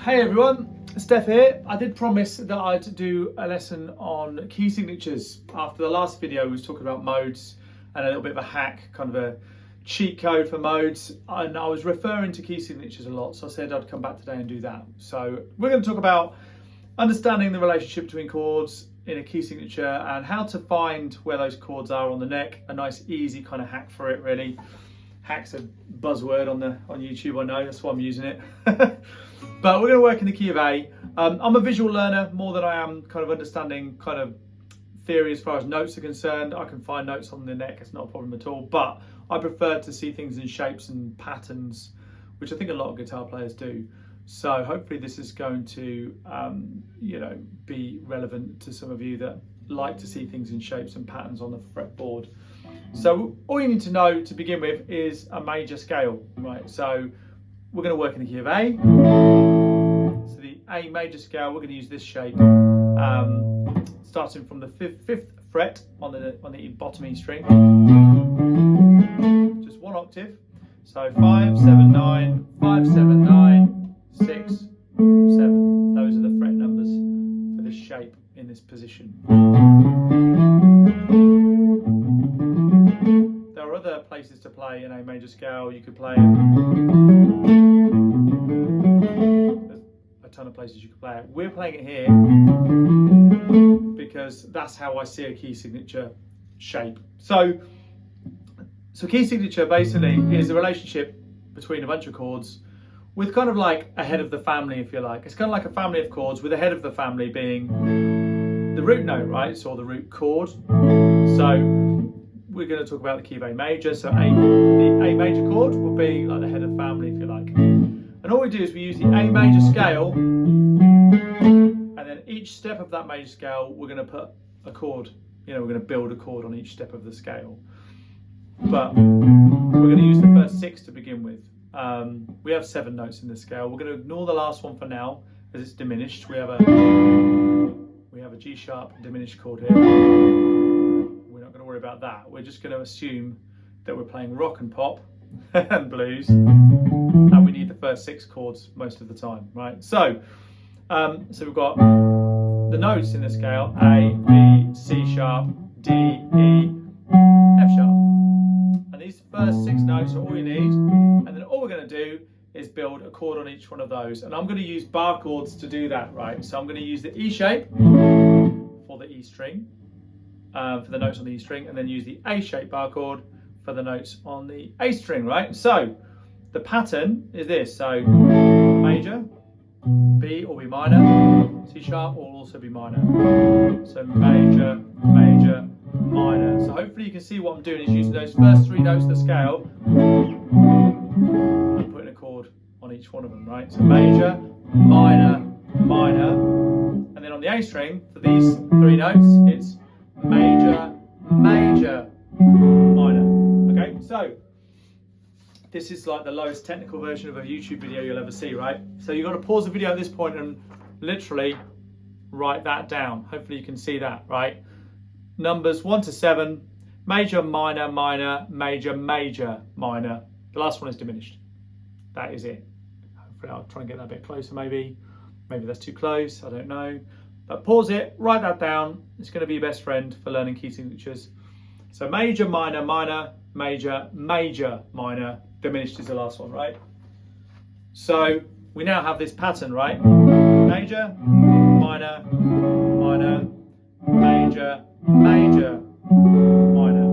Hey everyone, Steph here. I did promise that I'd do a lesson on key signatures. After the last video, we was talking about modes and a little bit of a hack, kind of a cheat code for modes. And I was referring to key signatures a lot, so I said I'd come back today and do that. So we're going to talk about understanding the relationship between chords in a key signature and how to find where those chords are on the neck. A nice, easy kind of hack for it, really. Hack's a buzzword on YouTube, I know, that's why I'm using it. But we're going to work in the key of A. I'm a visual learner more than I am kind of understanding kind of theory as far as notes are concerned. I can find notes on the neck, it's not a problem at all. But I prefer to see things in shapes and patterns, which I think a lot of guitar players do. So hopefully this is going to, be relevant to some of you that like to see things in shapes and patterns on the fretboard. So all you need to know to begin with is a major scale, right? So we're going to work in the key of A. So the A major scale, we're going to use this shape, starting from the fifth fret on the bottom E string, just one octave. So 5, 7, 9, 5, 7, 9, 6, 7. Those are the fret numbers for this shape in this position. There are other places to play in A major scale. You could play it. There's a ton of places you could play it. We're playing it here because that's how I see a key signature shape. So key signature basically is the relationship between a bunch of chords with kind of like a head of the family, if you like. It's kind of like a family of chords with the head of the family being the root note, right? So the root chord. So we're going to talk about the key of A major. So the A major chord will be like the head of the family, if you like. And all we do is we use the A major scale, and then each step of that major scale, we're going to put a chord. We're going to build a chord on each step of the scale. But we're going to use the first 6 to begin with. We have 7 notes in the scale. We're going to ignore the last one for now, as it's diminished. We have a G sharp diminished chord here. We're not going to worry about that. We're just going to assume that we're playing rock and pop and blues, and we need the first 6 chords most of the time, right? So we've got the notes in the scale: A, B, C sharp, D, E, F sharp. And these first 6 notes are all you need, and then all we're going to do is build a chord on each one of those. And I'm going to use bar chords to do that, right? So I'm going to use the E shape for the E string, for the notes on the E string, and then use the A shape bar chord for the notes on the A string, right? So the pattern is this: so major, B or B minor, C sharp will also be minor. So major, major, minor. So hopefully you can see what I'm doing is using those first 3 notes of the scale and putting a chord on each one of them, right? So major, minor, minor, and then on the A string for these 3 notes it's major, major, minor. Okay, so this is like the lowest technical version of a YouTube video you'll ever see, right? So you've got to pause the video at this point and literally write that down. Hopefully you can see that, right? Numbers 1 to 7, major, minor, minor, major, major, minor. The last one is diminished. That is it. Hopefully I'll try and get that a bit closer maybe. Maybe that's too close, I don't know. But pause it, write that down. It's going to be your best friend for learning key signatures. So major, minor, minor, major, major, minor, diminished is the last one, right? So we now have this pattern, right? Major, minor, minor, major, major, minor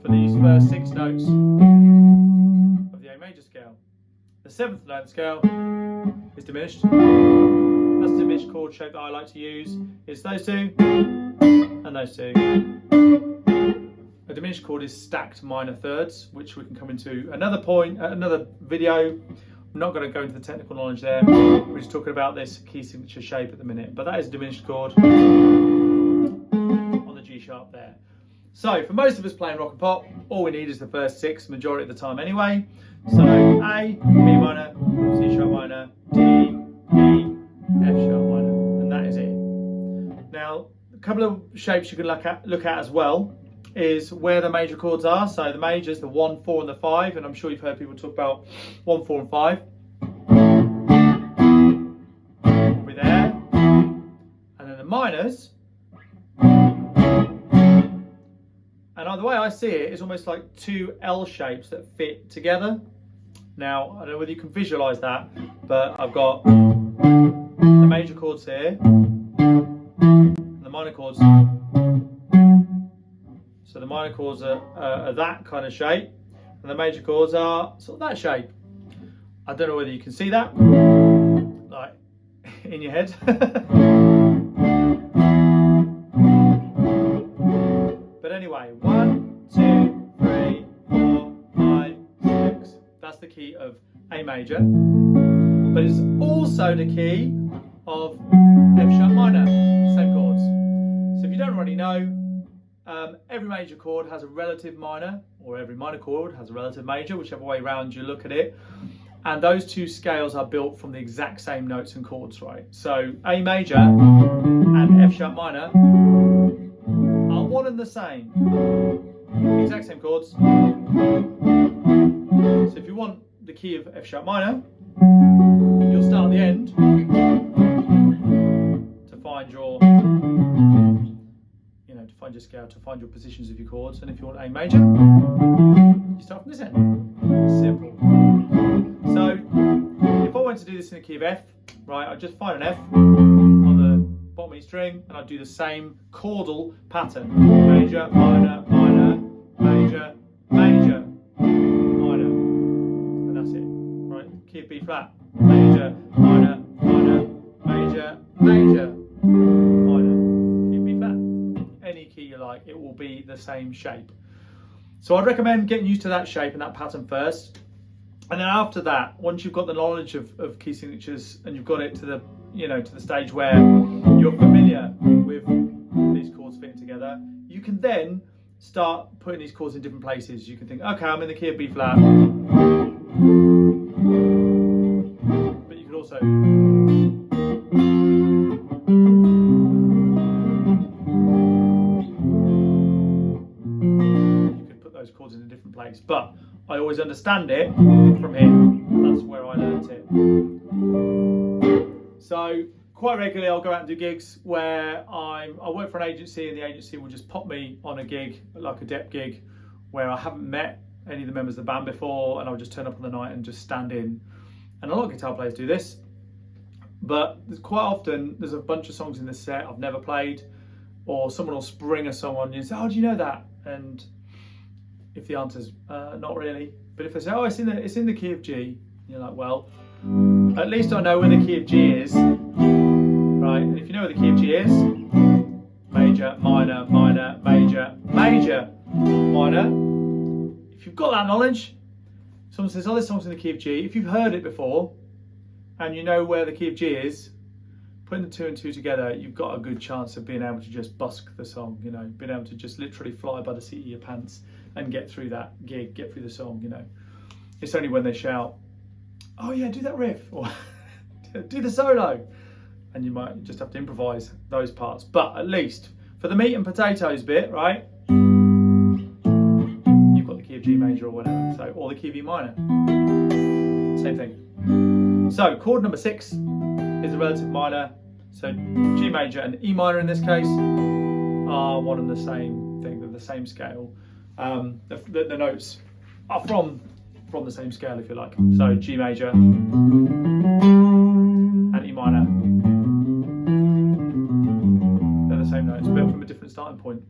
for these first 6 notes of the A major scale. The 7th note scale is diminished. That's the diminished chord shape that I like to use. It's those 2 and those 2. A diminished chord is stacked minor thirds, which we can come into another video. I'm not going to go into the technical knowledge there. We're just talking about this key signature shape at the minute, but that is a diminished chord on the G sharp there. So for most of us playing rock and pop, all we need is the first 6 majority of the time anyway. So A, B minor, C sharp minor, D, E, F sharp minor, and that is it. Now a couple of shapes you can look at as well is where the major chords are. So the majors, the 1, 4 and the 5, and I'm sure you've heard people talk about 1, 4 and 5. minors, and the way I see it is almost like two L shapes that fit together. Now, I don't know whether you can visualize that, but I've got the major chords here, and the minor chords. So the minor chords are that kind of shape, and the major chords are sort of that shape. I don't know whether you can see that, like in your head. But anyway, 1, 2, 3, 4, 5, 6. That's the key of A major, but it's also the key of F sharp minor, same chords. So if you don't already know, every major chord has a relative minor, or every minor chord has a relative major, whichever way round you look at it. And those two scales are built from the exact same notes and chords, right? So A major and F sharp minor are one and the same, exact same chords. So if you want the key of F sharp minor, you'll start at the end to find your, to find your scale, to find your positions of your chords. And if you want A major, you start from this end. Simple. So if I went to do this in the key of F, right, I'd just find an F on the bottom of each string, and I'd do the same chordal pattern. Major, minor, minor, major, major, minor. And that's it, right? Key of B flat. Major, minor, minor, major, major, minor. Key of B flat. Any key you like, it will be the same shape. So I'd recommend getting used to that shape and that pattern first. And then after that, once you've got the knowledge of key signatures and you've got it to the, to the stage where you're familiar with these chords fitting together, you can then start putting these chords in different places. You can think, okay, I'm in the key of B flat, but you could also those chords in a different place, but I always understand it from here. That's where I learnt it. So quite regularly I'll go out and do gigs where I work for an agency, and the agency will just pop me on a gig, like a dep gig, where I haven't met any of the members of the band before, and I'll just turn up on the night and just stand in. And a lot of guitar players do this, but quite often there's a bunch of songs in the set I've never played, or someone will spring a song on you and say, oh, do you know that? And if the answer's not really, but if they say, oh, it's in the key of G, you're like, well, at least I know where the key of G is, right? And if you know where the key of G is, major, minor, minor, major, major, minor. If you've got that knowledge, someone says, oh, this song's in the key of G. If you've heard it before and you know where the key of G is, putting the two and two together, you've got a good chance of being able to just busk the song, being able to just literally fly by the seat of your pants and get through that gig, get through the song, It's only when they shout, oh yeah, do that riff, or do the solo, and you might just have to improvise those parts. But at least for the meat and potatoes bit, right, you've got the key of G major or whatever, or the key of E minor, same thing. So chord number 6 is the relative minor, so G major and E minor in this case are one and the same thing, they're the same scale. The notes are from the same scale, if you like. So G major and E minor, they're the same notes, but from a different starting point.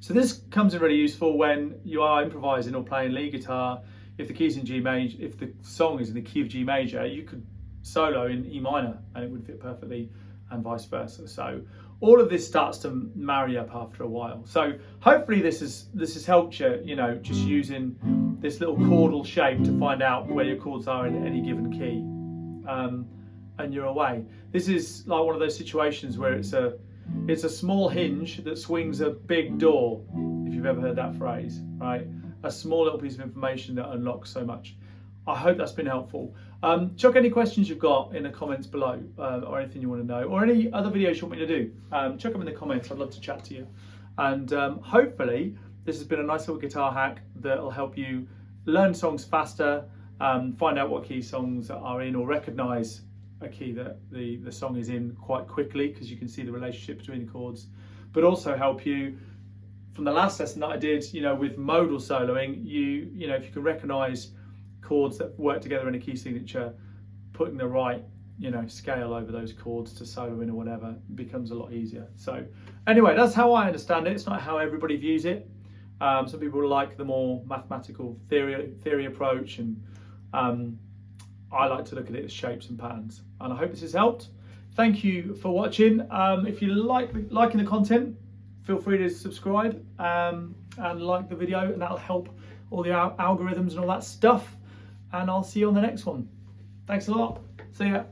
So this comes in really useful when you are improvising or playing lead guitar. If the key's in G major, if the song is in the key of G major, you could solo in E minor and it would fit perfectly, and vice versa. So all of this starts to marry up after a while. So hopefully this has helped you, just using this little chordal shape to find out where your chords are in any given key, and you're away. This is like one of those situations where it's a small hinge that swings a big door, if you've ever heard that phrase, right? A small little piece of information that unlocks so much. I hope that's been helpful. Chuck any questions you've got in the comments below, or anything you want to know, or any other videos you want me to do. Chuck them in the comments. I'd love to chat to you. And hopefully this has been a nice little guitar hack that'll help you learn songs faster, find out what key songs are in, or recognise a key that the song is in quite quickly, because you can see the relationship between the chords, but also help you from the last lesson that I did, with modal soloing, you know, if you can recognize chords that work together in a key signature, putting the right, scale over those chords to solo in or whatever becomes a lot easier. So anyway, that's how I understand it. It's not how everybody views it. Some people like the more mathematical theory approach, and I like to look at it as shapes and patterns. And I hope this has helped. Thank you for watching. If you liking the content, feel free to subscribe and like the video, and that'll help all the algorithms and all that stuff. And I'll see you on the next one. Thanks a lot. See ya.